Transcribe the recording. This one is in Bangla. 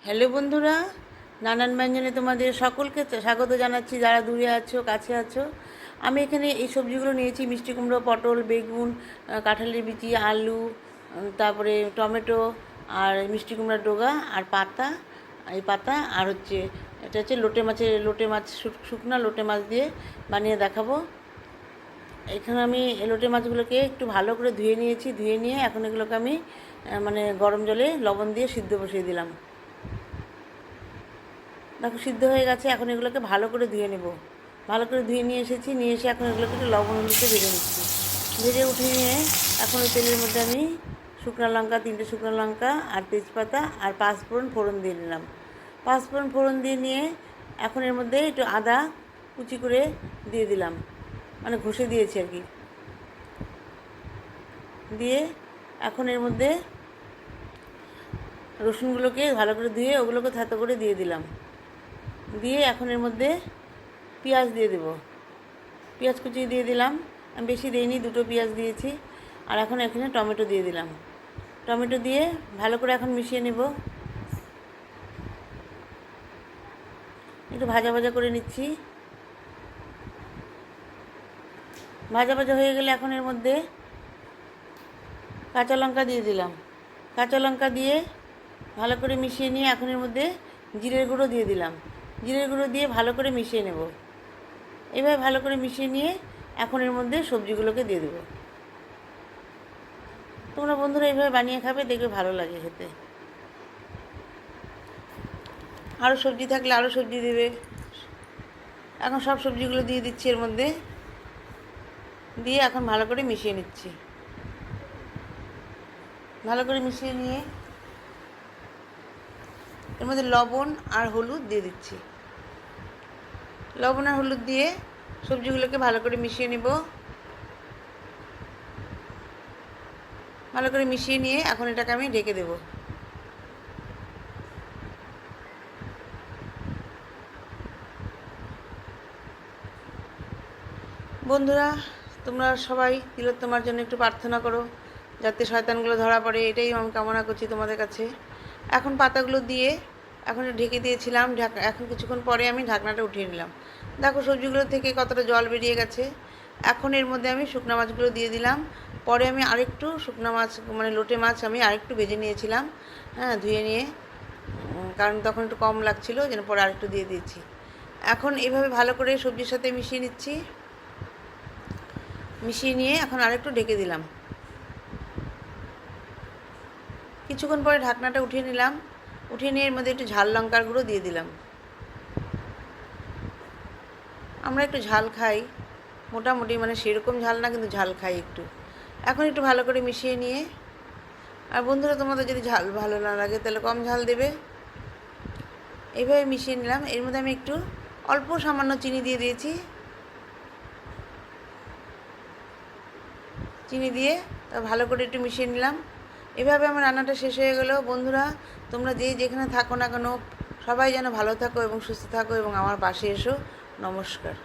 হ্যালো বন্ধুরা, নানান ব্যঞ্জনে তোমাদের সকলকে স্বাগত জানাচ্ছি, যারা দূরে আছো কাছে আছো। আমি এখানে এই সবজিগুলো নিয়েছি: মিষ্টি কুমড়ো, পটল, বেগুন, কাঁঠালের বিচি, আলু, তারপরে টমেটো, আর মিষ্টি কুমড়ার ডগা, আর পাতা। এই পাতা আর হচ্ছে এটা হচ্ছে লোটে মাছ, শুকনা লোটে মাছ দিয়ে বানিয়ে দেখাবো। এখানে আমি লোটে মাছগুলোকে একটু ভালো করে ধুয়ে নিয়েছি। ধুয়ে নিয়ে এখন এগুলোকে আমি মানে গরম জলে লবণ দিয়ে সিদ্ধ বসিয়ে দিলাম। দেখো সিদ্ধ হয়ে গেছে। এখন এগুলোকে ভালো করে ধুয়ে নেব। ভালো করে ধুয়ে নিয়ে এসেছি। নিয়ে এসে এখন এগুলোকে একটু লবণ হলুদে ভেজে নিচ্ছি। ভেজে উঠিয়ে নিয়ে এখন ওই তেলের মধ্যে আমি শুকনো লঙ্কা, 3টে শুকনো লঙ্কা আর তেজপাতা আর 5 ফোড়ন ফোড়ন দিয়ে নিলাম। 5 ফোড়ন ফোড়ন দিয়ে নিয়ে এখন এর মধ্যে একটু আদা কুচি করে দিয়ে দিলাম, মানে ঘষে দিয়েছি আর কি। দিয়ে এখন এর মধ্যে রসুনগুলোকে ভালো করে ধুয়ে ওগুলোকে থেতো করে দিয়ে দিলাম। দিয়ে এখন এর মধ্যে পেঁয়াজ দিয়ে দেব। পেঁয়াজ কুচি দিয়ে দিলাম। আমি বেশি দিইনি, 2টো পেঁয়াজ দিয়েছি। আর এখন এখানে টমেটো দিয়ে দিলাম। টমেটো দিয়ে ভালো করে এখন মিশিয়ে নেব। একটু ভাজা ভাজা করে নিচ্ছি। ভাজা ভাজা হয়ে গেলে এখন এর মধ্যে কাঁচা লঙ্কা দিয়ে দিলাম। কাঁচা লঙ্কা দিয়ে ভালো করে মিশিয়ে নিয়ে এখন এর মধ্যে জিরের গুঁড়ো দিয়ে দিলাম। জিরের গুঁড়ো দিয়ে ভালো করে মিশিয়ে নেব। এভাবে ভালো করে মিশিয়ে নিয়ে এখন এর মধ্যে সবজিগুলোকে দিয়ে দেবো। তোমরা বন্ধুরা এইভাবে বানিয়ে খাবে, দেখবে ভালো লাগে খেতে। আরও সবজি থাকলে আরও সবজি দেবে। এখন সব সবজিগুলো দিয়ে দিচ্ছি এর মধ্যে। দিয়ে এখন ভালো করে মিশিয়ে নিচ্ছি। ভালো করে মিশিয়ে নিয়ে এর মধ্যে লবণ আর হলুদ দিয়ে দিচ্ছি। লবণ আর হলুদ দিয়ে সবজিগুলোকে ভালো করে মিশিয়ে নেব। ভালো করে মিশিয়ে নিয়ে এখন এটাকে আমি ঢেকে দেব। বন্ধুরা, তোমরা সবাই তিলোত্তমার জন্য একটু প্রার্থনা করো, যাতে শয়তানগুলো ধরা পড়ে। এটাই আমি কামনা করছি তোমাদের কাছে। এখন পাতাগুলো দিয়ে এখন ঢেকে দিয়েছিলাম। এখন কিছুক্ষণ পরে আমি ঢাকনাটা উঠিয়ে নিলাম। দেখো সবজিগুলো থেকে কতটা জল বেরিয়ে গেছে। এখন এর মধ্যে আমি শুকনো মাছগুলো দিয়ে দিলাম। পরে আমি আরেকটু শুকনো মাছ, মানে লোটে মাছ আমি আরেকটু ভেজে নিয়েছিলাম, ধুয়ে নিয়ে, কারণ তখন একটু কম লাগছিল, যেন পরে আরেকটু দিয়ে দিয়েছি। এখন এভাবে ভালো করে সবজির সাথে মিশিয়ে নিচ্ছি। মিশিয়ে নিয়ে এখন আরেকটু ঢেকে দিলাম। কিছুক্ষণ পরে ঢাকনাটা উঠিয়ে নিলাম। উঠিয়ে নিয়ে এর মধ্যে একটু ঝাল লঙ্কার গুঁড়ো দিয়ে দিলাম। আমরা একটু ঝাল খাই, মোটামুটি, মানে সেরকম ঝাল না, কিন্তু ঝাল খাই একটু। এখন একটু ভালো করে মিশিয়ে নিয়ে, আর বন্ধুরা তোমাদের যদি ঝাল ভালো না লাগে তাহলে কম ঝাল দেবে। এইভাবে মিশিয়ে নিলাম। এর মধ্যে আমি একটু অল্প সামান্য চিনি দিয়ে দিয়েছি। চিনি দিয়ে তা ভালো করে একটু মিশিয়ে নিলাম। এভাবে আমার রান্নাটা শেষ হয়ে গেল। বন্ধুরা, তোমরা যেখানে থাকো না কেন, সবাই যেন ভালো থাকো এবং সুস্থ থাকো এবং আমার পাশে এসো। নমস্কার।